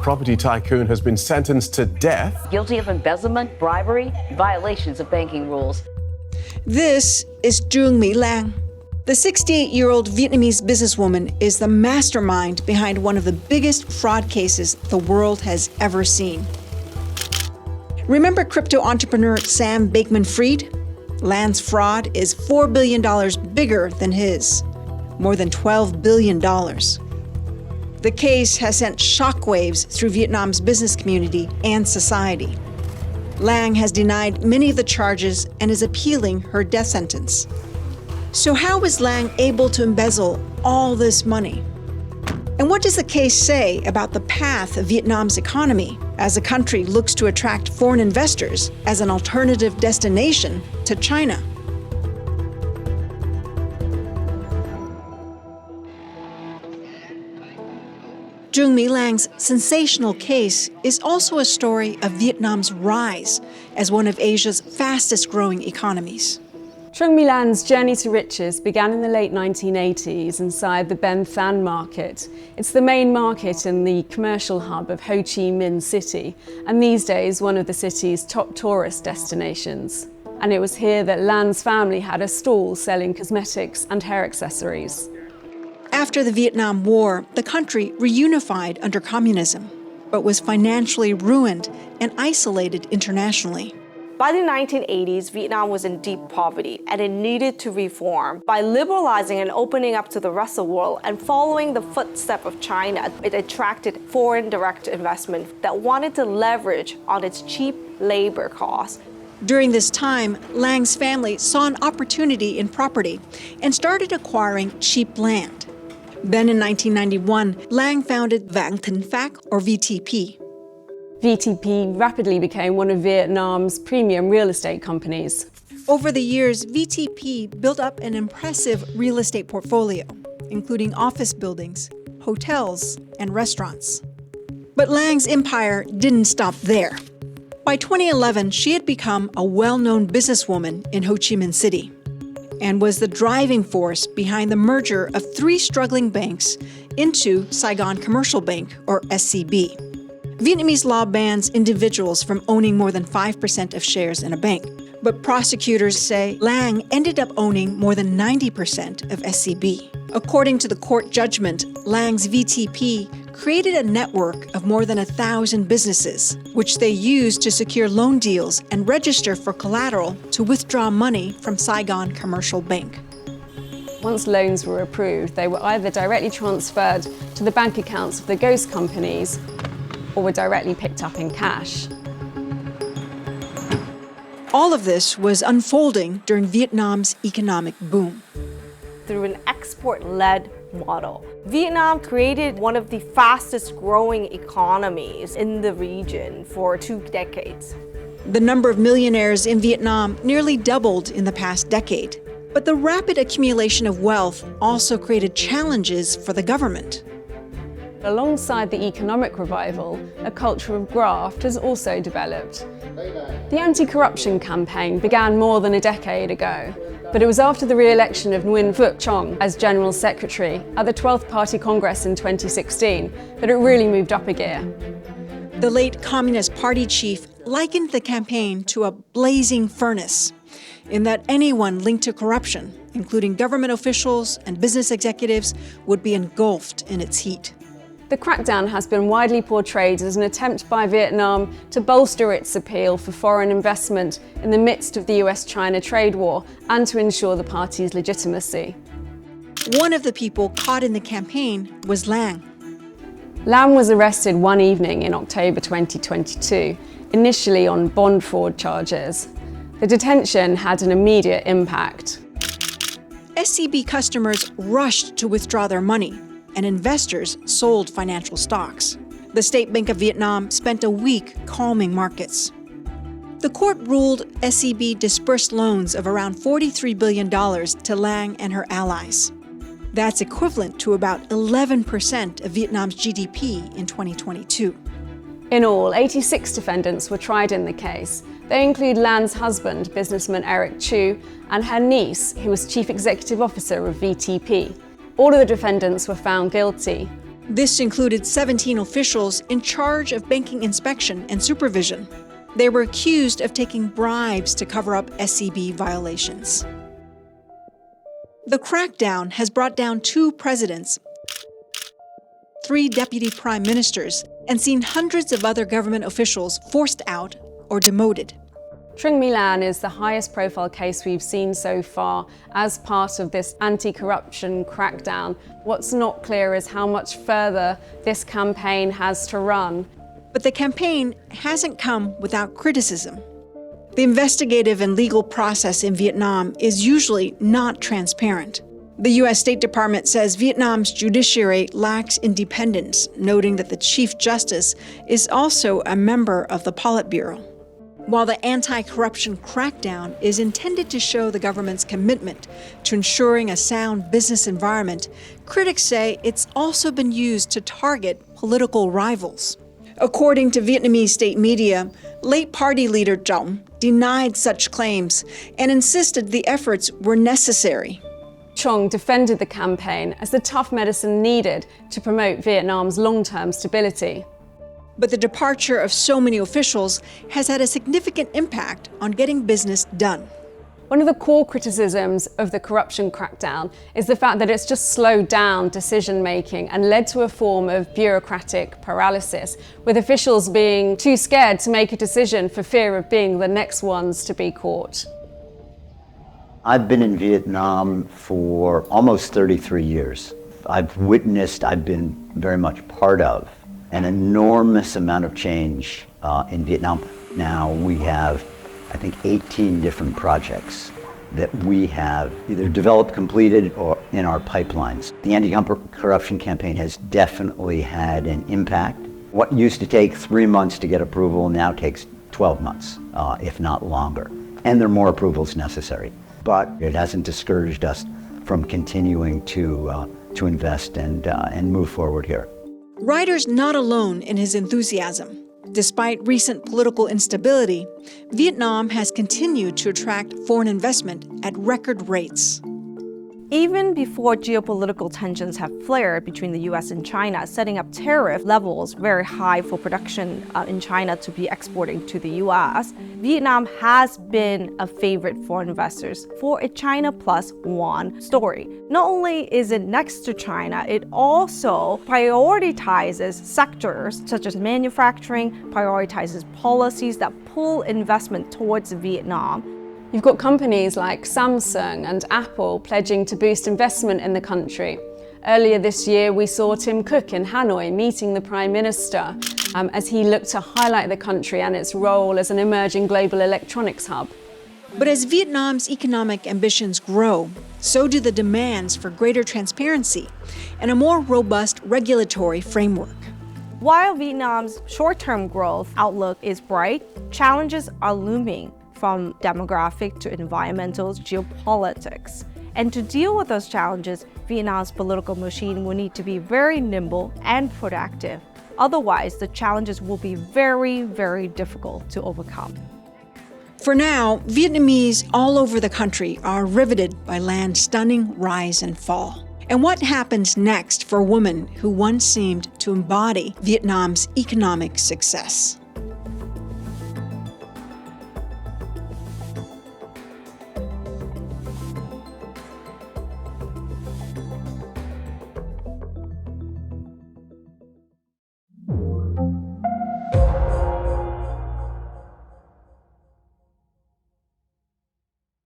property tycoon has been sentenced to death. Guilty of embezzlement, bribery, violations of banking rules. This is Trương Mỹ Lan. The 68-year-old Vietnamese businesswoman is the mastermind behind one of the biggest fraud cases the world has ever seen. Remember crypto entrepreneur Sam Bankman-Fried? Lan's fraud is $4 billion bigger than his, more than $12 billion. The case has sent shockwaves through Vietnam's business community and society. Lang has denied many of the charges and is appealing her death sentence. So how was Lang able to embezzle all this money? And what does the case say about the path of Vietnam's economy as the country looks to attract foreign investors as an alternative destination to China? Trương Mỹ Lan's sensational case is also a story of Vietnam's rise as one of Asia's fastest-growing economies. Trương Mỹ Lan's journey to riches began in the late 1980s inside the Ben Thanh market. It's the main market in the commercial hub of Ho Chi Minh City, and these days one of the city's top tourist destinations. And it was here that Lan's family had a stall selling cosmetics and hair accessories. After the Vietnam War, the country reunified under communism, but was financially ruined and isolated internationally. By the 1980s, Vietnam was in deep poverty and it needed to reform. By liberalizing and opening up to the rest of the world and following the footsteps of China, it attracted foreign direct investment that wanted to leverage on its cheap labor costs. During this time, Lang's family saw an opportunity in property and started acquiring cheap land. Then in 1991, Lang founded Vạn Thịnh Phát, or VTP. VTP rapidly became one of Vietnam's premium real estate companies. Over the years, VTP built up an impressive real estate portfolio, including office buildings, hotels, and restaurants. But Lang's empire didn't stop there. By 2011, she had become a well-known businesswoman in Ho Chi Minh City and was the driving force behind the merger of 3 struggling banks into Saigon Commercial Bank, or SCB. Vietnamese law bans individuals from owning more than 5% of shares in a bank, but prosecutors say Lang ended up owning more than 90% of SCB. According to the court judgment, Lang's VTP created a network of more than 1,000 businesses, which they used to secure loan deals and register for collateral to withdraw money from Saigon Commercial Bank. Once loans were approved, they were either directly transferred to the bank accounts of the ghost companies or were directly picked up in cash. All of this was unfolding during Vietnam's economic boom. Through an export-led model, Vietnam created one of the fastest growing economies in the region for 2 decades. The number of millionaires in Vietnam nearly doubled in the past decade. But the rapid accumulation of wealth also created challenges for the government. Alongside the economic revival, a culture of graft has also developed. The anti-corruption campaign began more than a decade ago, but it was after the re-election of Nguyen Phuc Trong as General Secretary at the 12th Party Congress in 2016 that it really moved up a gear. The late Communist Party chief likened the campaign to a blazing furnace, in that anyone linked to corruption, including government officials and business executives, would be engulfed in its heat. The crackdown has been widely portrayed as an attempt by Vietnam to bolster its appeal for foreign investment in the midst of the US-China trade war and to ensure the party's legitimacy. One of the people caught in the campaign was Lang. Lam was arrested one evening in October 2022, initially on bond fraud charges. The detention had an immediate impact. SCB customers rushed to withdraw their money, and investors sold financial stocks. The State Bank of Vietnam spent a week calming markets. The court ruled SCB disbursed loans of around $43 billion to Lang and her allies. That's equivalent to about 11% of Vietnam's GDP in 2022. In all, 86 defendants were tried in the case. They include Lan's husband, businessman Eric Chu, and her niece, who was chief executive officer of VTP. All of the defendants were found guilty. This included 17 officials in charge of banking inspection and supervision. They were accused of taking bribes to cover up SCB violations. The crackdown has brought down 2 presidents, 3 deputy prime ministers, and seen hundreds of other government officials forced out or demoted. Trương My Lan is the highest profile case we've seen so far as part of this anti-corruption crackdown. What's not clear is how much further this campaign has to run. But the campaign hasn't come without criticism. The investigative and legal process in Vietnam is usually not transparent. The U.S. State Department says Vietnam's judiciary lacks independence, noting that the Chief Justice is also a member of the Politburo. While the anti-corruption crackdown is intended to show the government's commitment to ensuring a sound business environment, critics say it's also been used to target political rivals. According to Vietnamese state media, late party leader Chong denied such claims and insisted the efforts were necessary. Chong defended the campaign as the tough medicine needed to promote Vietnam's long-term stability. But the departure of so many officials has had a significant impact on getting business done. One of the core criticisms of the corruption crackdown is the fact that it's just slowed down decision-making and led to a form of bureaucratic paralysis, with officials being too scared to make a decision for fear of being the next ones to be caught. I've been in Vietnam for almost 33 years. I've been very much part of an enormous amount of change in Vietnam. Now we have, I think, 18 different projects that we have either developed, completed, or in our pipelines. The anti-corruption campaign has definitely had an impact. What used to take 3 months to get approval now takes 12 months, if not longer. And there are more approvals necessary. But it hasn't discouraged us from continuing to invest and move forward here. Ryder's not alone in his enthusiasm. Despite recent political instability, Vietnam has continued to attract foreign investment at record rates. Even before geopolitical tensions have flared between the US and China, setting up tariff levels very high for production in China to be exporting to the US, Vietnam has been a favorite for investors for a China plus one story. Not only is it next to China, it also prioritizes sectors such as manufacturing, prioritizes policies that pull investment towards Vietnam. You've got companies like Samsung and Apple pledging to boost investment in the country. Earlier this year, we saw Tim Cook in Hanoi meeting the Prime Minister as he looked to highlight the country and its role as an emerging global electronics hub. But as Vietnam's economic ambitions grow, so do the demands for greater transparency and a more robust regulatory framework. While Vietnam's short-term growth outlook is bright, challenges are looming, from demographic to environmental, geopolitics. And to deal with those challenges, Vietnam's political machine will need to be very nimble and proactive. Otherwise, the challenges will be very, very difficult to overcome. For now, Vietnamese all over the country are riveted by Lan's stunning rise and fall. And what happens next for a woman who once seemed to embody Vietnam's economic success?